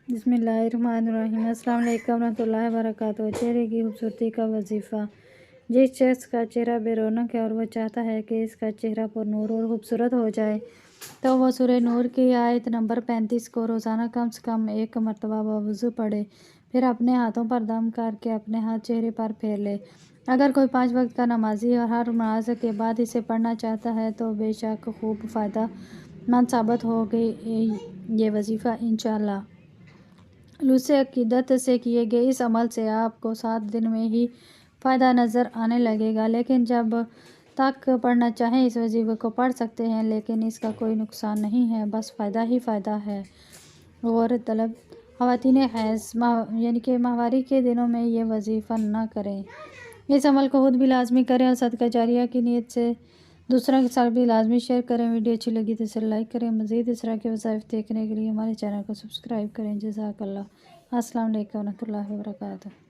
बिस्मिल्लाहिर्रहमानिर्रहीम। अस्सलाम वालेकुम रहमतुल्लाहि वबरकातुहू। चेहरे की खूबसूरती का वजीफ़ा। जिस शख्स का चेहरा बेरौनक है और वह चाहता है कि इसका चेहरा पुरनूर और खूबसूरत हो जाए, तो वह सूरह नूर की आयत नंबर 35 को रोज़ाना कम से कम 1 मरतबा बवुज़ू पढ़े। फिर अपने हाथों पर दम करके अपने हाथ चेहरे पर फेर ले। अगर कोई 5 वक्त का नमाजी और हर नमाज के बाद इसे पढ़ना चाहता है तो बेशक खूब फ़ायदा मंद साबित होगी ये वजीफ़ा इंशाअल्लाह। लूसे अकीदत से किए गए इस अमल से आपको 7 दिन में ही फ़ायदा नज़र आने लगेगा। लेकिन जब तक पढ़ना चाहें इस वजीफ़े को पढ़ सकते हैं, लेकिन इसका कोई नुकसान नहीं है, बस फ़ायदा ही फ़ायदा है। और तलब ख़वातीन हैज़ यानी कि माहवारी के दिनों में ये वजीफ़ा न करें। इस अमल को खुद भी लाजमी करें और सदका जारिया की नीयत से दूसरों के साथ भी लाजमी शेयर करें। वीडियो अच्छी लगी तो इसे लाइक करें। मज़ीद इस तरह के वज़ाइफ देखने के लिए हमारे चैनल को सब्सक्राइब करें। जज़ाकल्लाह। अस्सलाम वालेकुम रहमतुल्लाहि व बरकातुहू।